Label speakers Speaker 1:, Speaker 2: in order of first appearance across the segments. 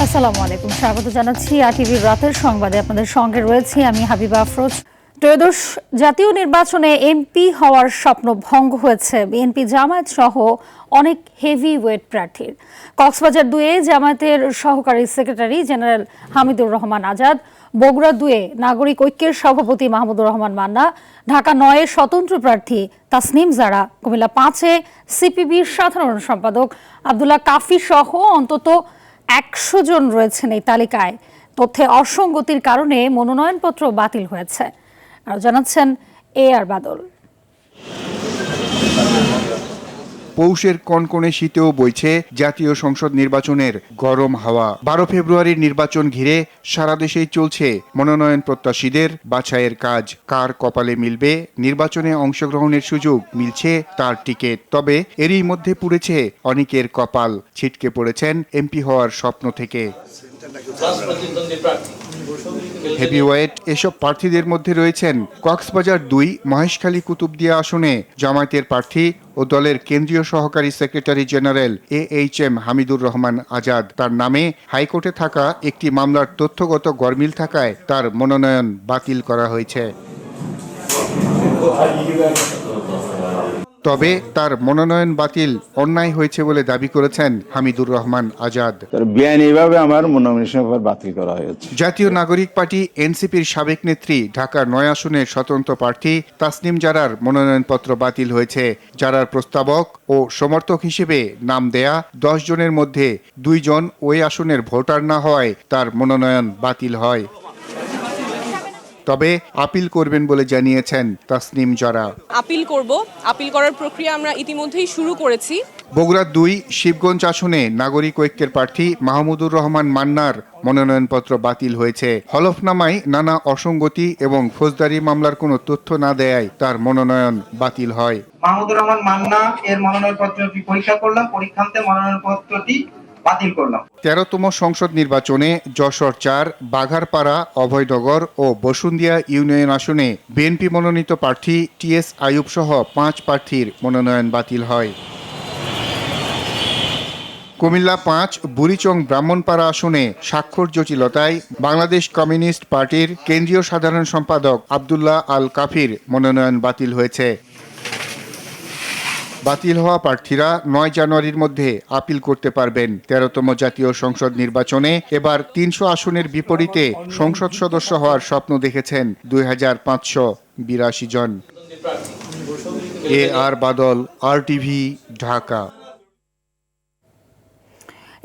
Speaker 1: আসসালামু আলাইকুম, স্বাগত জানাচ্ছি আরটিভির রাতের সংবাদে। আপনাদের সঙ্গে রয়েছি আমি হাবিবা আফরোজ। ত্রয়োদশ জাতীয় নির্বাচনে এমপি হওয়ার স্বপ্ন ভঙ্গ হয়েছে বিএনপি জামায়াত সহ অনেক হেভি ওয়েট প্রার্থীর। কক্সবাজার 2-এ জামায়াতের সহকারী সেক্রেটারি জেনারেল হামিদুর রহমান আজাদ, বগুড়া 2-এ নাগরিক ঐক্যের সভাপতি মাহমুদুর রহমান মান্না, ঢাকা 9-এ স্বতন্ত্র প্রার্থী তাসনিম জারা, কুমিল্লা 5-এ সিপিবির সাধারণ সম্পাদক আব্দুল্লাহ কাফি সহ অন্তত 100 জন রয়েছেন এই তালিকায়। তথ্যে অসঙ্গতির কারণে মনোনয়নপত্র বাতিল হয়েছে। আর জানাচ্ছেন আর বাদল।
Speaker 2: পৌষের কনকনে শীতেও বইছে জাতীয় সংসদ নির্বাচনের গরম হাওয়া। 12 ফেব্রুয়ারির নির্বাচন ঘিরে সারা দেশেই চলছে মনোনয়ন প্রত্যাশীদের বাছাইয়ের কাজ। কার কপালে মিলবে নির্বাচনে অংশগ্রহণের সুযোগ, মিলছে তার টিকিট। তবে এরই মধ্যে পুড়েছে অনেকের কপাল, ছিটকে পড়েছেন এমপি হওয়ার স্বপ্ন থেকে। হেভিওয়েট এসব প্রার্থীদের মধ্যে রয়েছেন কক্সবাজার 2 মহেশখালী কুতুবদিয়া আসনে জামায়াতের প্রার্থী ও দলের কেন্দ্রীয় সহকারী secretary general AHM Hamidur Rahman Azad. তার নামে হাইকোর্টে থাকা একটি মামলার তথ্যগত গরমিল থাকায় তার মনোনয়ন বাতিল করা হয়েছে। তবে তার মনোনয়ন বাতিল অন্যায় হয়েছে বলে দাবি করেছেন হামিদুর রহমান আজাদ।
Speaker 3: বেআইনিভাবে আমার মনোনয়ন বাতিল করা হয়েছে।
Speaker 2: জাতীয় নাগরিক পার্টি এনসিপির সাবেক নেত্রী ঢাকার 9 আসনের স্বতন্ত্র প্রার্থী তাসনিম জারার মনোনয়নপত্র বাতিল হয়েছে। জারার প্রস্তাবক ও সমর্থক হিসেবে নাম দেয়া 10 জনের মধ্যে 2 জন ওই আসনের ভোটার না হওয়ায় তার মনোনয়ন বাতিল হয়। তবে আপিল করবেন বলে জানিয়েছেন তাসনিম জারা।
Speaker 4: আপিল করব। আপিল করার প্রক্রিয়া আমরা ইতিমধ্যেই শুরু করেছি।
Speaker 2: বগুড়া 2 শিবগঞ্জ আসনে নাগরিক ঐক্যের প্রার্থী মাহমুদুর রহমান মান্নার মনোনয়নপত্র বাতিল হয়েছে। হলফনামায় নানা অসঙ্গতি এবং ফৌজদারি মামলার কোনো তথ্য না দেয়ায় তার মনোনয়ন বাতিল হয়।
Speaker 5: মাহমুদুর রহমান মান্না এর মনোনয়নপত্রটি পরীক্ষা করলাম, পরীক্ষান্তে মনোনয়নপত্রটি বাতিল করলাম।
Speaker 2: 13তম সংসদ নির্বাচনে যশোর 4, বাঘারপাড়া, অভয়নগর ও বসুন্দিয়া ইউনিয়ন আসনে বিএনপি মনোনীত প্রার্থী TS আইয়ুব সহ 5 প্রার্থীর মনোনয়ন বাতিল হয়। কুমিল্লা 5 বুড়িচং ব্রাহ্মণপাড়া আসনে স্বাক্ষর জটিলতায় বাংলাদেশ কমিউনিস্ট পার্টির কেন্দ্রীয় সাধারণ সম্পাদক আব্দুল্লাহ আল কাফির মনোনয়ন বাতিল হয়েছে। বাতিল হওয়া প্রার্থীরা 9 জানুয়ারির মধ্যে আপিল করতে পারবেন। 13তম জাতীয় সংসদ নির্বাচনে এবার 300 আসনের বিপরীতে সংসদ সদস্য হওয়ার স্বপ্ন দেখেছেন 2582 জন। আর বাদল, RTV, ঢাকা।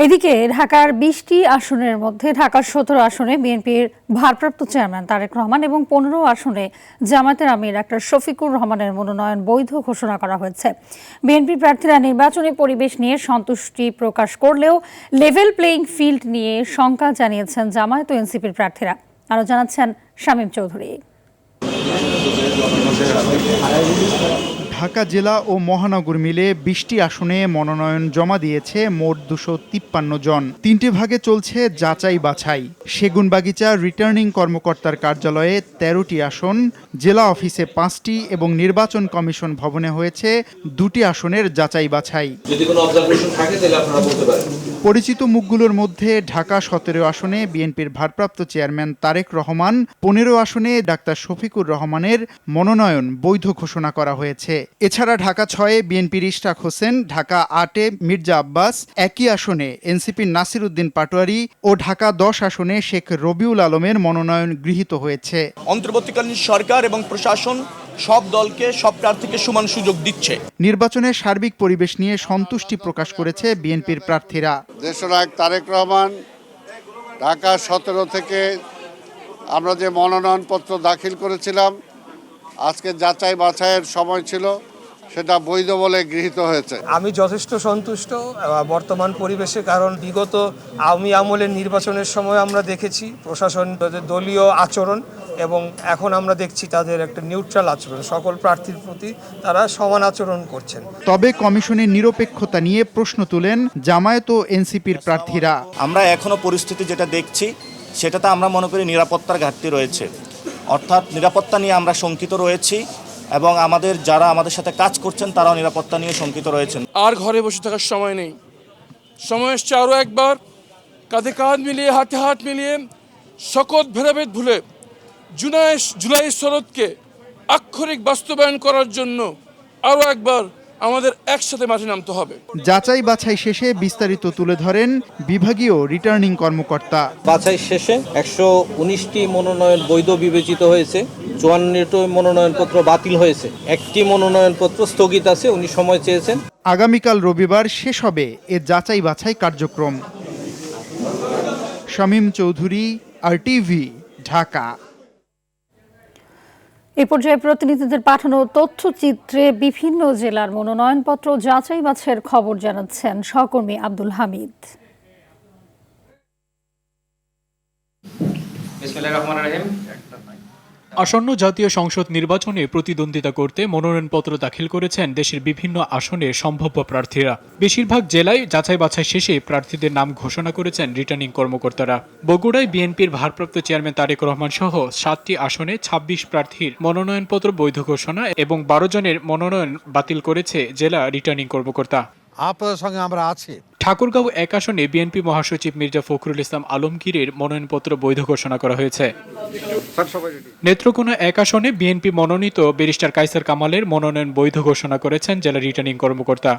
Speaker 1: এদিকে ঢাকার 20টি আসনের মধ্যে ঢাকার 17 আসনে বিএনপির ভারপ্রাপ্ত চেয়ারম্যান তারেক রহমান এবং 15 আসনে জামায়াতের আমির ডাক্তার শফিকুর রহমানের মনোনয়ন বৈধ ঘোষণা করা হয়েছে। বিএনপি প্রার্থীরা নির্বাচনী পরিবেশ নিয়ে সন্তুষ্টি প্রকাশ করলেও লেভেল প্লেইং ফিল্ড নিয়ে শঙ্কা জানিয়েছেন জামায়াত ও এনসিপির প্রার্থীরা। আরও জানাচ্ছেন শামীম চৌধুরী।
Speaker 6: ঢাকা জেলা ও মহানগর মিলে 20টি আসনে মনোনয়ন জমা দিয়েছে মোট 253 জন। 3টে ভাগে চলছে যাচাই বাছাই। সেগুনবাগিচা রিটার্নিং কর্মকর্তার কার্যালয়ে 13টি আসন, জেলা অফিসে 5টি এবং নির্বাচন কমিশন ভবনে হয়েছে 2টি আসনের যাচাই বাছাই।
Speaker 7: যদি কোনো অবজারভেশন থাকে তাহলে আপনারা বলতে পারেন।
Speaker 6: পরিচিত মুখগুলোর মধ্যে ঢাকা 17 আসনে বিএনপির ভারপ্রাপ্ত চেয়ারম্যান তারেক রহমান, 15 আসনে ডাক্তার শফিকুর রহমানের মনোনয়ন বৈধ ঘোষণা করা হয়েছে। এছাড়া ঢাকা 6-এ বিএনপির ইশরাক হোসেন, ঢাকা 8-এ মির্জা আব্বাস, একই আসনে এনসিপির নাসির উদ্দিন পাটোয়ারি ও ঢাকা 10 আসনে শেখ রবিউল আলমের মনোনয়ন গৃহীত হয়েছে।
Speaker 8: অন্তর্বর্তীকালীন সরকার এবং প্রশাসন সব দলকে, সব প্রার্থীকে সমান সুযোগ দিচ্ছে।
Speaker 6: নির্বাচনের সার্বিক পরিবেশ নিয়ে সন্তুষ্টি প্রকাশ করেছে বিএনপির প্রার্থীরা।
Speaker 9: দেশনায়ক তারেক রহমান, ঢাকা 17 থেকে আমরা যে মনোনয়নপত্র দাখিল করেছিলাম, আজকে যাচাই বাছাইয়ের সময় ছিল, সেটা বৈধ বলে গৃহীত হয়েছে।
Speaker 10: আমি যথেষ্ট সন্তুষ্ট বর্তমান পরিবেশে, কারণ বিগত আওয়ামী আমলের নির্বাচনের সময় আমরা দেখেছি প্রশাসন দলীয় আচরণ এবং এখন আমরা দেখছি তাদের একটা নিউট্রাল আচরণ, সকল প্রার্থীর প্রতি তারা সমান আচরণ করছেন।
Speaker 6: তবে কমিশনের নিরপেক্ষতা নিয়ে প্রশ্ন তুলেন জামায়াত ও এনসিপির প্রার্থীরা।
Speaker 8: আমরা এখনো পরিস্থিতি যেটা দেখছি সেটাতে আমরা মনে করি নিরাপত্তার ঘাটতি রয়েছে, অর্থাৎ নিরাপত্তা নিয়ে আমরা শঙ্কিত রয়েছি এবং যারা আমাদের সাথে কাজ করছেন তারাও নিরাপত্তা নিয়ে শঙ্কিত রয়েছেন।
Speaker 11: আর ঘরে বসে থাকার সময় নেই, সময় এসছে আরও একবার কাঁধে কাঁধ মিলিয়ে হাতে হাত মিলিয়ে সকল ভেদাভেদ ভুলে জুলাই শরৎকে আক্ষরিক বাস্তবায়ন করার জন্য আরও একবার আমাদের একসাথে মাঠে নামতে হবে।
Speaker 6: যাচাই বাছাই শেষে বিস্তারিত তুলে ধরেন বিভাগীয় রিটার্নিং কর্মকর্তা।
Speaker 7: বাছাই শেষে 119টি মনোনয়ন বৈধ বিবেচিত হয়েছে, 54টি মনোনয়নপত্র বাতিল হয়েছে, একটি মনোনয়নপত্র স্থগিত আছে, উনি সময় চেয়েছেন।
Speaker 6: আগামীকাল রবিবার শেষ হবে এ যাচাই বাছাই কার্যক্রম। শামীম চৌধুরী, RTV, ঢাকা।
Speaker 1: এ পর্যায়ে প্রতিনিধিদের পাঠানো তথ্যচিত্রে বিভিন্ন জেলার মনোনয়নপত্র যাচাই বাছাইয়ের খবর জানাচ্ছেন সহকর্মী আব্দুল হামিদ।
Speaker 12: আসন্ন জাতীয় সংসদ নির্বাচনে প্রতিদ্বন্দ্বিতা করতে মনোনয়নপত্র দাখিল করেছেন দেশের বিভিন্ন আসনে সম্ভাব্য প্রার্থীরা। বেশিরভাগ জেলায় যাচাই বাছাই শেষে প্রার্থীদের নাম ঘোষণা করেছেন রিটার্নিং কর্মকর্তারা। বগুড়ায় বিএনপির ভারপ্রাপ্ত চেয়ারম্যান তারেক রহমান সহ 7টি আসনে 26 প্রার্থীর মনোনয়নপত্র বৈধ ঘোষণা এবং 12 জনের মনোনয়ন বাতিল করেছে জেলা রিটার্নিং কর্মকর্তা।
Speaker 13: আপনাদের সঙ্গে আমরা আছি।
Speaker 12: ঠাকুরগাঁও 1 আসনে বিএনপি মহাসচিব মির্জা ফখরুল ইসলাম আলমগীরের মনোনয়নপত্র বৈধ ঘোষণা করা হয়েছে। নেত্রকোনা 1 আসনে বিএনপি মনোনীত ব্যারিস্টার কায়সার কামালের মনোনয়ন বৈধ ঘোষণা করেছেন জেলা রিটার্নিং কর্মকর্তা।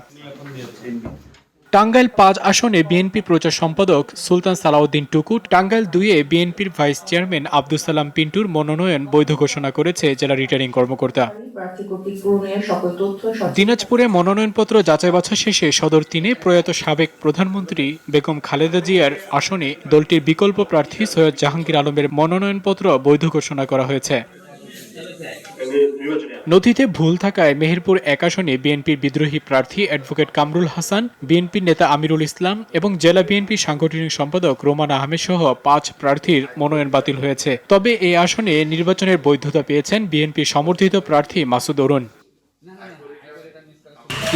Speaker 12: টাঙ্গাইল 5 আসনে বিএনপি প্রচার সম্পাদক সুলতান সালাউদ্দিন টুকু, টাঙ্গাইল 2-এ বিএনপির ভাইস চেয়ারম্যান আব্দুল সালাম পিন্টুর মনোনয়ন বৈধ ঘোষণা করেছে জেলা রিটার্নিং কর্মকর্তা। দিনাজপুরে মনোনয়নপত্র যাচাই বাছাই শেষে সদর 3-এ প্রয়াত সাবেক প্রধানমন্ত্রী বেগম খালেদা জিয়ার আসনে দলটির বিকল্প প্রার্থী সৈয়দ জাহাঙ্গীর আলমের মনোনয়নপত্র বৈধ ঘোষণা করা হয়েছে। নথিতে ভুল থাকায় মেহেরপুর 1 আসনে বিএনপির বিদ্রোহী প্রার্থী অ্যাডভোকেট কামরুল হাসান, বিএনপির নেতা আমিরুল ইসলাম এবং জেলা বিএনপির সাংগঠনিক সম্পাদক রোমান আহমেদ সহ 5 প্রার্থীর মনোনয়ন বাতিল হয়েছে। তবে এই আসনে নির্বাচনের বৈধতা পেয়েছেন বিএনপির সমর্থিত প্রার্থী মাসুদ অরুণ।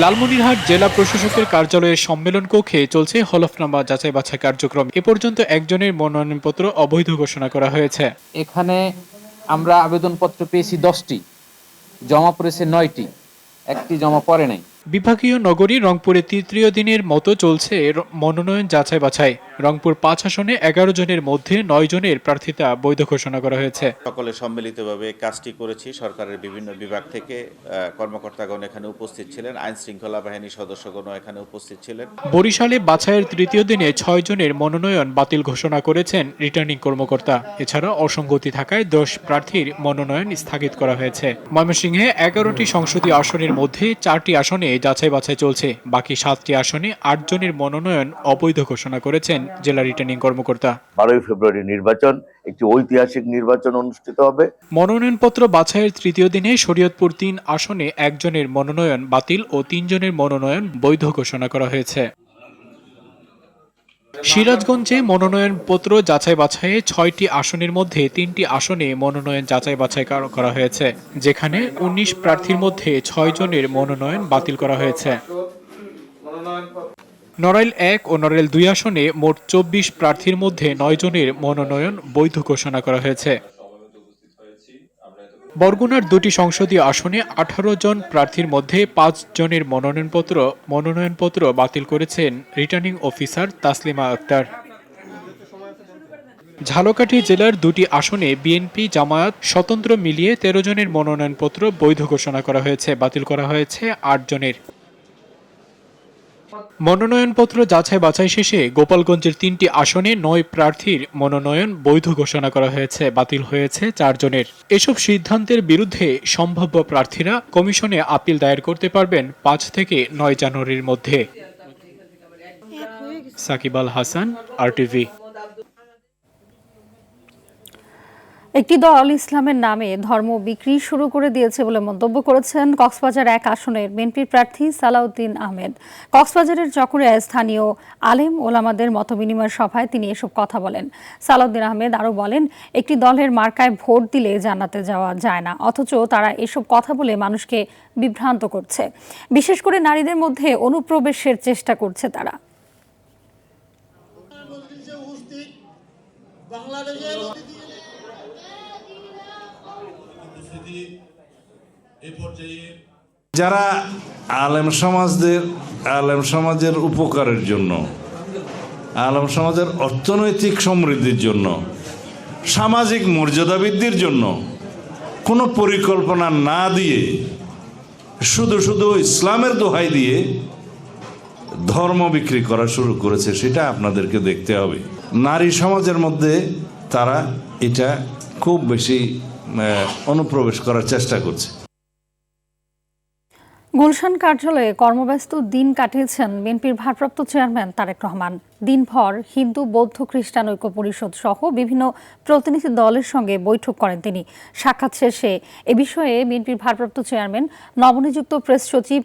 Speaker 12: লালমনিরহাট জেলা প্রশাসকের কার্যালয়ের সম্মেলন কক্ষে চলছে হলফনামা যাচাই বাছাই কার্যক্রম। এ পর্যন্ত একজনের মনোনয়নপত্র অবৈধ ঘোষণা করা হয়েছে।
Speaker 14: এখানে আমরা আবেদনপত্র পেয়েছি 10টি, জমা পড়েছে 9টি, একটি জমা পড়ে নাই।
Speaker 12: বিভাগীয় নগরী রংপুরে 3য় দিনের মতো চলছে মনোনয়ন যাচাই বাছাই। রংপুর 5 আসনে 11 জনের মধ্যে 9 জনের প্রার্থিতা বৈধ ঘোষণা করা হয়েছে।
Speaker 8: সকলে সম্মিলিতভাবে কাজটি করেছি। সরকারের বিভিন্ন বিভাগ থেকে কর্মকর্তাগণ এখানে উপস্থিত ছিলেন, আইন শৃঙ্খলা বাহিনীর সদস্যগণ এখানে উপস্থিত ছিলেন।
Speaker 12: বরিশালে বাছাইয়ের 3য় দিনে 6 জনের মনোনয়ন বাতিল ঘোষণা করেছেন রিটার্নিং কর্মকর্তা। এছাড়া অসঙ্গতি থাকায় 10 প্রার্থীর মনোনয়ন স্থগিত করা হয়েছে। ময়মনসিংহে 11টি সংসদীয় আসনের মধ্যে 4টি আসনে যাচাই বাছাই চলছে। বাকি 7টি আসনে 8 জনের মনোনয়ন অবৈধ ঘোষণা করেছেন জেলা রিটার্নিং কর্মকর্তা।
Speaker 15: 12 ফেব্রুয়ারি নির্বাচন একটি ঐতিহাসিক নির্বাচন অনুষ্ঠিত হবে।
Speaker 12: মনোনয়নপত্র বাছাইয়ের 3য় দিনে শরীয়তপুর 3 আসনে 1 জনের মনোনয়ন বাতিল ও 3 জনের মনোনয়ন বৈধ ঘোষণা করা হয়েছে। সিরাজগঞ্জে মনোনয়নপত্র যাচাই বাছাইয়ে 6টি আসনের মধ্যে 3টি আসনে মনোনয়ন যাচাই বাছাই করা হয়েছে, যেখানে 19 প্রার্থীর মধ্যে 6 জনের মনোনয়ন বাতিল করা হয়েছে। নড়াইল 1 ও নড়াইল 2 আসনে মোট 24 প্রার্থীর মধ্যে 9 জনের মনোনয়ন বৈধ ঘোষণা করা হয়েছে। বরগুনার 2টি সংসদীয় আসনে 18 জন প্রার্থীর মধ্যে 5 জনের মনোনয়নপত্র বাতিল করেছেন রিটার্নিং অফিসার তাসলিমা আক্তার। ঝালকাঠি জেলার 2টি আসনে বিএনপি জামায়াত স্বতন্ত্র মিলিয়ে 13 জনের মনোনয়নপত্র বৈধ ঘোষণা করা হয়েছে, বাতিল করা হয়েছে 8 জনের। মনোনয়নপত্র যাচাই বাছাই শেষে গোপালগঞ্জের 3টি আসনে 9 প্রার্থীর মনোনয়ন বৈধ ঘোষণা করা হয়েছে, বাতিল হয়েছে 4 জনের। এসব সিদ্ধান্তের বিরুদ্ধে সম্ভাব্য প্রার্থীরা কমিশনে আপিল দায়ের করতে পারবেন 5 থেকে 9 জানুয়ারির মধ্যে। সাকিব আল হাসান, RTV।
Speaker 1: একটি দল ইসলামের নামে ধর্ম বিক্রি শুরু করে দিয়েছে বলে মন্তব্য করেছেন কক্সবাজার 1 আসনের বিএনপির প্রার্থী সালাউদ্দিন আহমেদ। কক্সবাজারের চকরিয়ায় স্থানীয় আলেম ওলামাদের মতবিনিময় সভায় তিনি এসব কথা বলেন। সালাউদ্দিন আহমেদ আরও বলেন, একটি দলের মার্কায় ভোট দিলে জান্নাতে যাওয়া যায় না, অথচ তারা এসব কথা বলে মানুষকে বিভ্রান্ত করছে। বিশেষ করে নারীদের মধ্যে অনুপ্রবেশের চেষ্টা করছে তারা।
Speaker 16: যারা আলেম সমাজের উপকারের জন্য আলেম সমাজের অর্থনৈতিক সমৃদ্ধির জন্য, সামাজিক মর্যাদা বৃদ্ধির জন্য কোনো পরিকল্পনা না দিয়ে শুধু শুধু ইসলামের দোহাই দিয়ে ধর্ম বিক্রি করা শুরু করেছে, সেটা আপনাদেরকে দেখতে হবে। নারী সমাজের মধ্যে তারা এটা খুব বেশি অনুপ্রবেশ করার চেষ্টা করছে।
Speaker 1: গুলশান কার্যালয়ে কর্মব্যস্ত দিন কাটিয়েছেন বিএনপির ভারপ্রাপ্ত চেয়ারম্যান তারেক রহমান। দিনভর হিন্দু, বৌদ্ধ, খ্রিস্টান ঐক্য পরিষদ সহ বিভিন্ন প্রতিনিধি দলের সঙ্গে বৈঠক করেন তিনি। সাক্ষাৎ শেষে এ বিষয়ে বিএনপির ভারপ্রাপ্ত চেয়ারম্যান নবনিযুক্ত প্রেস সচিব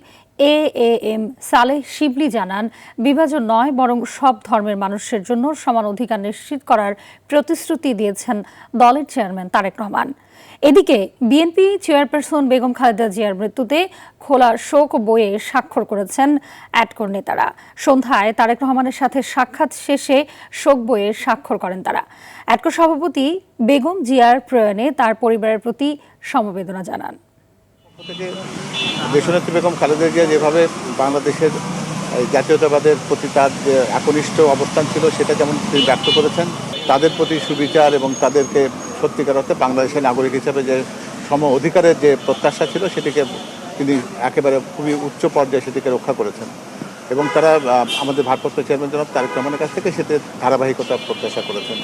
Speaker 1: এএম সালেহ শিবলি জানান, বিভাজন নয় বরং সব ধর্মের মানুষের জন্য সমান অধিকার নিশ্চিত করার প্রতিশ্রুতি দিয়েছেন দলের চেয়ারম্যান তারেক রহমান। এদিকে বিএনপি চেয়ারপারসন বেগম খালেদা জিয়ার মৃত্যুতে খোলা শোক বইয়ে স্বাক্ষর করেছেন অ্যাডকোর নেতারা। সন্ধ্যায় তারেক রহমানের সাথে সাক্ষাৎ শেষে শোক বইয়ে স্বাক্ষর করেন তারা। অ্যাডকোর সভাপতি বেগম জিয়ার প্রয়াণে তার পরিবারের প্রতি সমবেদনা জানান।
Speaker 17: দেশনেত্রী বেগম খালেদা জিয়া যেভাবে বাংলাদেশের জাতীয়তাবাদের প্রতি তার যে একনিষ্ঠ অবস্থান ছিল, সেটা যেমন তিনি ব্যক্ত করেছেন, তাদের প্রতি সুবিচার এবং তাদেরকে সত্যিকার অর্থে বাংলাদেশের নাগরিক হিসেবে যে সম অধিকারের যে প্রত্যাশা ছিল, সেটিকে তিনি একেবারে খুবই উচ্চ পর্যায়ে সেটিকে রক্ষা করেছেন এবং তারা আমাদের ভারপ্রাপ্ত চেয়ারম্যান জনাব তারেক রহমানের কাছ থেকে সেটি ধারাবাহিকতা প্রত্যাশা করেছেন।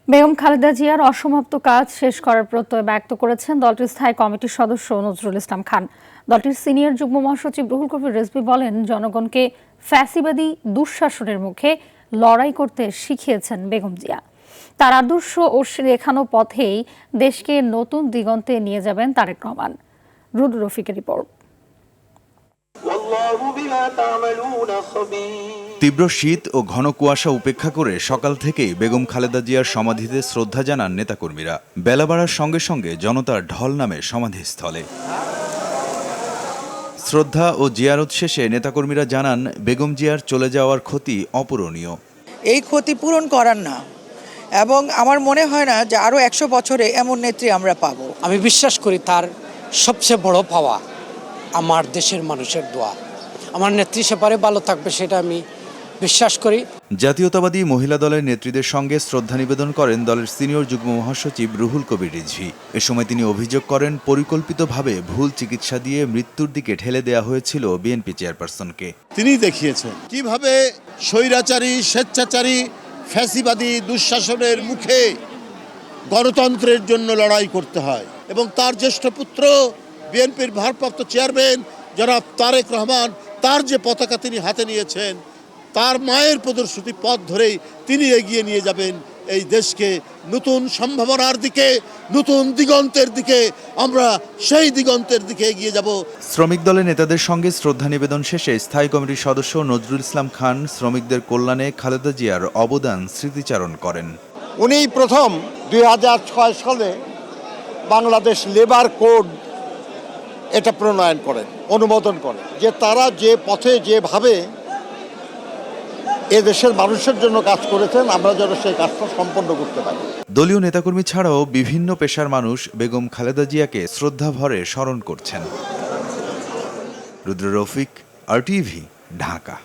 Speaker 1: বেগম খালেদা জিয়ার অসমাপ্ত কাজ শেষ করার প্রত্যয় ব্যক্ত করেছেন দলটির স্থায়ী কমিটির সদস্য নজরুল ইসলাম খান। দলটির সিনিয়র যুগ্ম মহাসচিব রুহুল কবির রিজভী বলেন, জনগণকে ফ্যাসিবাদী দুঃশাসনের মুখে লড়াই করতে শিখিয়েছেন বেগম জিয়া। তার আদর্শ ও দেখানো পথেই দেশকে নতুন দিগন্তে নিয়ে যাবেন তারেক রহমান। রুদ্র রফিকের রিপোর্ট।
Speaker 18: তীব্র শীত ও ঘন কুয়াশা উপেক্ষা করে সকাল থেকেই বেগম খালেদা জিয়ার সমাধিতে শ্রদ্ধা জানান নেতাকর্মীরা। বেলা বাড়ার সঙ্গে সঙ্গে জনতার ঢল নামে সমাধিস্থলে। শ্রদ্ধা ও জিয়ারত শেষে নেতাকর্মীরা জানান, বেগম জিয়ার চলে যাওয়ার ক্ষতি অপূরণীয়।
Speaker 19: এই ক্ষতি পূরণ করার না, এবং আমার মনে হয় না যে আরও 100 বছরে এমন নেত্রী আমরা পাবো।
Speaker 20: আমি বিশ্বাস করি তার সবচেয়ে বড় পাওয়া আমার দেশের মানুষের দোয়া। আমার নেত্রী সেপারে ভালো থাকবে, সেটা আমি বিশ্বাস করি।
Speaker 18: জাতীয়তাবাদী মহিলা দলের নেত্রীদের সঙ্গে শ্রদ্ধা নিবেদন করেন দলের সিনিয়র যুগ্ম মহাসচিব রুহুল কবির রিজভী। এ সময় তিনি অভিযোগ করেন, পরিকল্পিতভাবে ভুল চিকিৎসা দিয়ে মৃত্যুর দিকে ঠেলে দেওয়া হয়েছিল বিএনপি চেয়ারপারসনকে।
Speaker 21: তিনি দেখিয়েছেন কিভাবে স্বৈরাচারী, স্বেচ্ছাচারী, ফ্যাসিবাদী দুঃশাসনের মুখে গণতন্ত্রের জন্য লড়াই করতে হয়, এবং তার জ্যেষ্ঠ পুত্র বিএনপির ভারপ্রাপ্ত চেয়ারম্যান জনাব তারেক রহমান, তার যে পতাকা তিনি হাতে নিয়েছেন, তার মায়ের প্রদর্শিত পথ ধরেই তিনি এগিয়ে নিয়ে যাবেন এই দেশকে নতুন সম্ভাবনার দিকে, নতুন দিগন্তের দিকে। আমরা সেই দিগন্তের দিকে এগিয়ে যাব।
Speaker 18: শ্রমিক দলের নেতাদের সঙ্গে শ্রদ্ধা নিবেদন শেষে স্থায়ী কমিটির সদস্য নজরুল ইসলাম খান শ্রমিকদের কল্যাণে খালেদা জিয়ার অবদান স্মৃতিচারণ করেন।
Speaker 21: উনি প্রথম 2006 সালে বাংলাদেশ লেবার কোড এটা প্রণয়ন করেন, অনুমোদন করেন, যে তারা যে পথে যেভাবে এ দেশের মানুষের জন্য কাজ করেছেন, আমরা যেন সেই কাজটা সম্পন্ন করতে পারি।
Speaker 18: দলীয় নেতাকর্মী ছাড়াও বিভিন্ন পেশার মানুষ বেগম খালেদা জিয়াকে শ্রদ্ধা ভরে স্মরণ করছেন। রুদ্র রফিক, RTV, ঢাকা।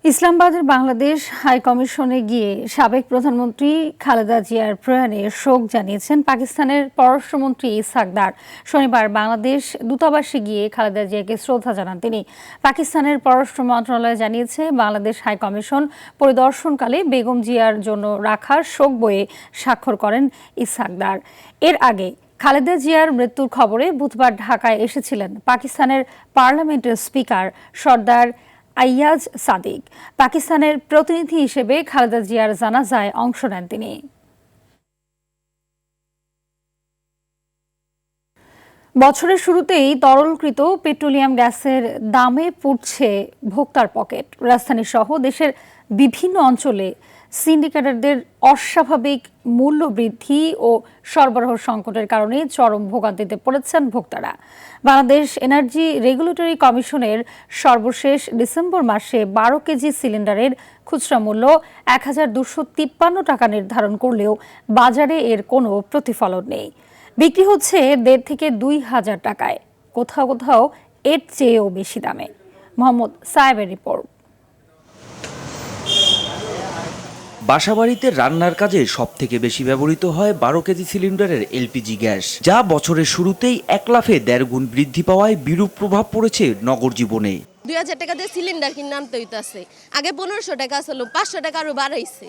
Speaker 1: ইসলামাবাদের বাংলাদেশ হাই কমিশনে গিয়ে সাবেক প্রধানমন্ত্রী খালেদা জিয়ার প্রয়াণে শোক জানিয়েছেন পাকিস্তানের পররাষ্ট্রমন্ত্রী ইসহাক দার। শনিবার বাংলাদেশ দূতাবাসে গিয়ে খালেদা জিয়াকে শ্রদ্ধা জানান তিনি। পাকিস্তানের পররাষ্ট্র মন্ত্রণালয় জানিয়েছে, বাংলাদেশ হাই কমিশন পরিদর্শনকালে বেগম জিয়ার জন্য রাখা শোক বইয়ে স্বাক্ষর করেন ইসহাক দার। এর আগে খালেদা জিয়ার মৃত্যুর খবরে বুধবার ঢাকায় এসেছিলেন পাকিস্তানের পার্লামেন্টের স্পিকার সর্দার আইয়াজ সাদিক। পাকিস্তানের প্রতিনিধি হিসেবে খালেদা জিয়ার জানাজায় অংশ নেন তিনি। বছরের শুরুতেই তরলকৃত পেট্রোলিয়াম গ্যাসের দামে পুড়ছে ভোক্তার পকেট। রাজধানী সহ দেশের বিভিন্ন অঞ্চলে সিন্ডিকেটরদের অস্বাভাবিক মূল্য বৃদ্ধি ও সরবরাহ সংকটের কারণে চরম ভোগান্তিতে পড়েছেন ভোক্তারা। বাংলাদেশ এনার্জি রেগুলেটরি কমিশনের সর্বশেষ ডিসেম্বর মাসে 12 কেজি সিলিন্ডারের খুচরা মূল্য 1253 টাকা নির্ধারণ করলেও বাজারে এর কোনো প্রতিফলন নেই। বিক্রি হচ্ছে 1,500 থেকে 2,000 টাকায়, কোথাও কোথাও এর চেয়েও বেশি দামে। মোহাম্মদ সাহেবের রিপোর্ট।
Speaker 3: বাসাবাড়িতে রান্নার কাজে সবথেকে বেশি ব্যবহৃত হয় 12 কেজি সিলিন্ডারের এলপিজি গ্যাস, যা বছরের শুরুতেই এক লাফে 1.5 গুণ বৃদ্ধি পাওয়ায় বিরূপ প্রভাব পড়েছে নগর জীবনে।
Speaker 22: 2000 টাকা দিয়ে সিলিন্ডার কিনে আনতে হইতাছে, আগে 1500 টাকা ছিল, 500 টাকা আরো বাড়াইছে।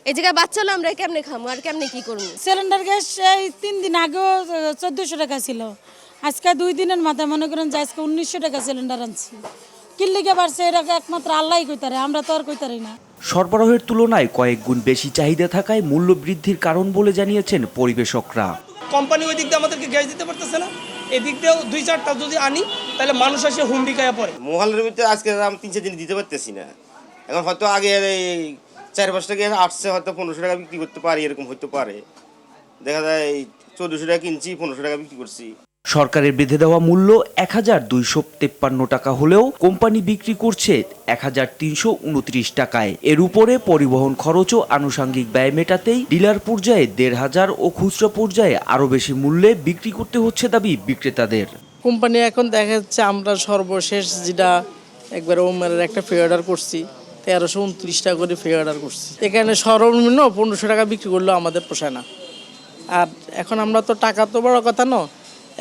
Speaker 22: এই জায়গায় বাচ্চা হলো আমরা কেমনে খামো আর কেমনে কি করবো?
Speaker 23: সিলিন্ডার গ্যাস এই 3 দিন আগেও 1400 টাকা ছিল, আজকে 2 দিনের মাথায় মনে করেন যে আজকে 1900 টাকা সিলিন্ডার আনছি। কিল্লিকে বাড়ছে এটা একমাত্র আল্লাহই কইতারে, আমরা তো আর কইতারি না।
Speaker 3: সরবরাহের তুলনায় কয়েক গুণ বেশি চাহিদা থাকায় মূল্য বৃদ্ধির কারণ বলে জানিয়েছেন পরিবেশকরা।
Speaker 10: কোম্পানি ওই দিক দিয়ে আমাদেরকে গ্যাস দিতে পারতেছে না, এদিক দিয়েও 2-4টা যদি আনি তাহলে মানুষ আসে হুমড়িকায়া পড়ে।
Speaker 24: মহালের ভিতরে আজকে আমি 3-4 দিন দিতে পারতেছি না। এখন হয়তো আগে 4-5 টাকা আসছে, হয়তো 1500 টাকা বিক্রি করতে পারি, এরকম হতে পারে। দেখা যায় 1400 টাকা কিনছি, 1500 টাকা বিক্রি করছি।
Speaker 3: সরকারের বেঁধে দেওয়া মূল্য 1253 টাকা হলেও কোম্পানি বিক্রি করছে 1329 টাকায়। এর উপরে পরিবহন খরচ ও আনুষঙ্গিক ব্যয় মেটাতেই ডিলার পর্যায়ে 1500 ও খুচরা পর্যায়ে আরও বেশি মূল্যে বিক্রি করতে হচ্ছে দাবি বিক্রেতাদের।
Speaker 25: কোম্পানি এখন দেখা যাচ্ছে আমরা সর্বশেষ যেটা একবার ওমারের একটা ফি অর্ডার করছি 1329 টাকা করে ফি অর্ডার করছি। এখানে সর্বনিম্ন 1500 টাকা বিক্রি করলেও আমাদের পোষায় না। আর এখন আমরা তো টাকা তো বড় কথা না,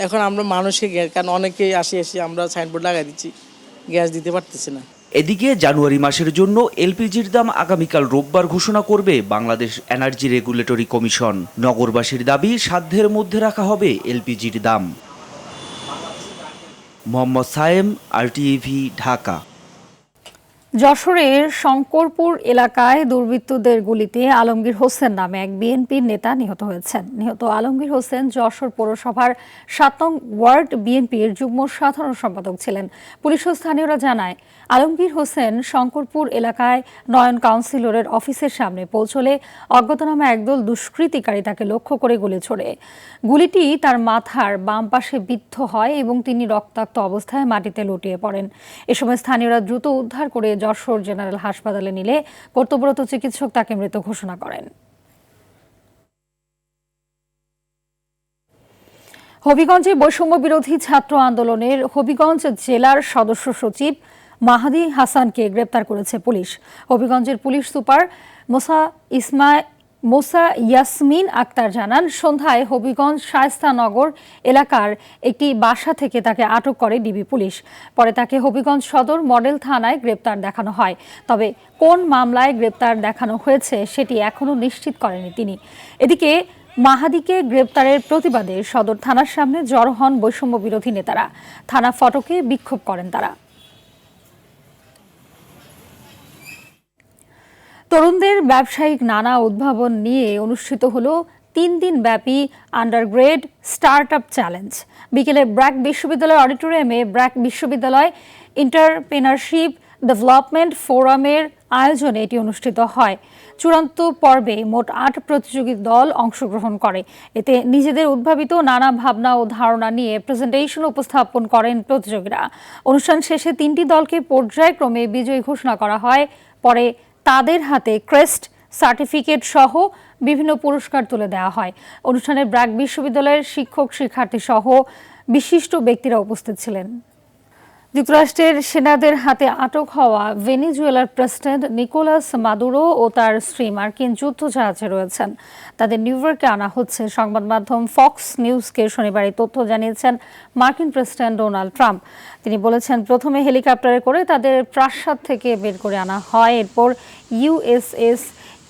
Speaker 25: এখন আমরা মানুষকে কারণ অনেকেই আসি আমরা সাইনবোর্ড লাগাই দিচ্ছি, গ্যাস দিতে পারতেছি না।
Speaker 3: এদিকে জানুয়ারি মাসের জন্য এলপিজির দাম আগামীকাল রোববার ঘোষণা করবে বাংলাদেশ এনার্জি রেগুলেটরি কমিশন। নগরবাসীর দাবি সাধ্যের মধ্যে রাখা হবে এলপিজির দাম। মোহাম্মদ সায়েম, আরটিভি, ঢাকা।
Speaker 1: যশোরের শঙ্করপুর এলাকায় দুর্বৃত্তদের গুলিতে আলমগীর হোসেন নামে এক বিএনপির নেতা নিহত হয়েছেন। নিহত আলমগীর হোসেন যশোর পৌরসভার 7 নং ওয়ার্ড বিএনপির যুগ্ম সাধারণ সম্পাদক ছিলেন। পুলিশ ও স্থানীয়রা জানায়, আলমগীর হোসেন শঙ্করপুর এলাকায় নয়ন কাউন্সিলরের অফিসের সামনে পৌঁছলে অজ্ঞাতনামা একদল দুষ্কৃতিকারী তাকে লক্ষ্য করে গুলি ছোড়ে। গুলিটি তার মাথার বাম পাশে বিদ্ধ হয় এবং তিনি রক্তাক্ত অবস্থায় মাটিতে লুটিয়ে পড়েন। এ সময় স্থানীয়রা দ্রুত উদ্ধার করে যশোর জেনারেল হাসপাতালে নিলে কর্তব্যরত চিকিৎসক তাকে মৃত ঘোষণা করেন। হবিগঞ্জে বৈষম্য বিরোধী ছাত্র আন্দোলনের হবিগঞ্জ জেলার সদস্য সচিব মাহাদি হাসানকে গ্রেপ্তার করেছে পুলিশ। হবিগঞ্জের পুলিশ সুপার মোসা ইয়াসমিন আক্তার জানান, সন্ধ্যায় হবিগঞ্জ শায়েস্তানগর এলাকার একটি বাসা থেকে তাকে আটক করে ডিবি পুলিশ। পরে তাকে হবিগঞ্জ সদর মডেল থানায় গ্রেপ্তার দেখানো হয়। তবে কোন মামলায় গ্রেপ্তার দেখানো হয়েছে সেটি এখনও নিশ্চিত করেনি তিনি। এদিকে মাহাদিকে গ্রেপ্তারের প্রতিবাদে সদর থানার সামনে জড়ো হন বৈষম্য বিরোধী নেতারা। থানা ফটকে বিক্ষোভ করেন তারা। তরুণদের ব্যবসায়িক নানা উদ্ভাবন নিয়ে অনুষ্ঠিত হলো 3 দিন ব্যাপী আন্ডারগ্রেড স্টার্টআপ চ্যালেঞ্জ। বিকেলে ব্র্যাক বিশ্ববিদ্যালয় অডিটোরিয়ামে ব্র্যাক বিশ্ববিদ্যালয় এন্টারপ্রেনারশিপ ডেভেলপমেন্ট ফোরামের আয়োজনে এটি অনুষ্ঠিত হয়। চূড়ান্ত পর্বে মোট 8 প্রতিযোগী দল অংশগ্রহণ করে। এতে নিজেদের উদ্ভাবিত নানা ভাবনা ও ধারণা নিয়ে প্রেজেন্টেশন উপস্থাপন করেন প্রতিযোগীরা। অনুষ্ঠান শেষে 3টি দলকে পর্যায়ক্রমে বিজয়ী ঘোষণা করা হয়। পরে তাদের হাতে ক্রেস্ট, সার্টিফিকেট সহ বিভিন্ন পুরস্কার তুলে দেওয়া হয়। অনুষ্ঠানে ব্র্যাক বিশ্ববিদ্যালয়ের শিক্ষক, শিক্ষার্থী সহ বিশিষ্ট ব্যক্তিরা উপস্থিত ছিলেন। যুক্তরাষ্ট্রের সেনাদের হাতে আটক হওয়া ভেনেজুয়েলার প্রেসিডেন্ট নিকোলাস মাদুরো ও তার স্ত্রী মার্কিন যুদ্ধজাহাজে রয়েছেন। তাদের নিউ ইয়র্কে আনা হচ্ছে। সংবাদ মাধ্যম ফক্স নিউজকে শনিবার এই তথ্য জানিয়েছেন মার্কিন প্রেসিডেন্ট ডোনাল্ড ট্রাম্প। তিনি বলেছেন, প্রথমে হেলিকপ্টারে করে তাদের প্রাসাদ থেকে বের করে আনা হয়, এরপর ইউএসএস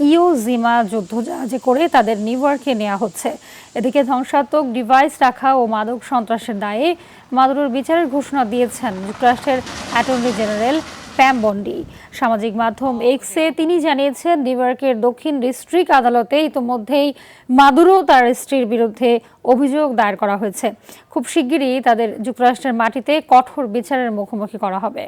Speaker 1: ইও জিমা যুদ্ধজাহাজে করে তাদের নিউ ইয়র্কে নেওয়া হচ্ছে। এদিকে ধ্বংসাত্মক ডিভাইস রাখা ও মাদক সন্ত্রাসের দায়ে মাদুরোর বিচারের ঘোষণা দিয়েছেন যুক্তরাষ্ট্রের অ্যাটর্নি জেনারেল প্যাম বন্ডি। সামাজিক মাধ্যম এক্সে তিনি জানিয়েছেন, নিউ ইয়র্কের দক্ষিণ ডিস্ট্রিক্ট আদালতে ইতোমধ্যেই মাদুরো তার স্ত্রীর বিরুদ্ধে অভিযোগ দায়ের করা হয়েছে। খুব শিগগিরই তাদের যুক্তরাষ্ট্রের মাটিতে কঠোর বিচারের মুখোমুখি করা হবে।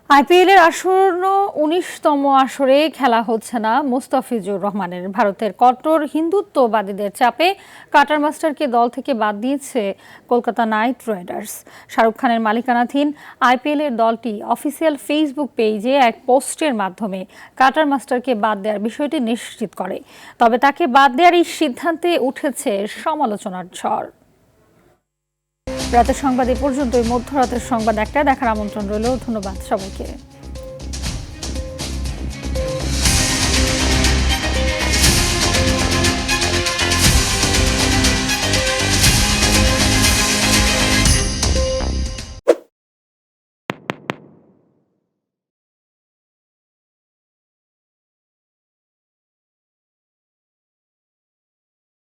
Speaker 1: আইপিএলের আসন্ন 19তম আসরে খেলা হচ্ছে না মুস্তাফিজুর রহমানের। ভারতের কট্টর হিন্দুত্ববাদীদের চাপে কাটার মাস্টারকে দল থেকে বাদ দিয়েছে কলকাতা নাইট রাইডার্স। শাহরুখ খানের মালিকানাধীন আইপিএলের দলটি অফিসিয়াল ফেসবুক পেজে এক পোস্টের মাধ্যমে কাটার মাস্টারকে বাদ দেওয়ার বিষয়টি নিশ্চিত করে। তবে তাকে বাদ দেওয়ার এই সিদ্ধান্তে উঠেছে সমালোচনার ঝড়। রাতের সংবাদ এ পর্যন্তই। মধ্যরাতের সংবাদ একটা দেখার আমন্ত্রণ রইল। ধন্যবাদ সবাইকে।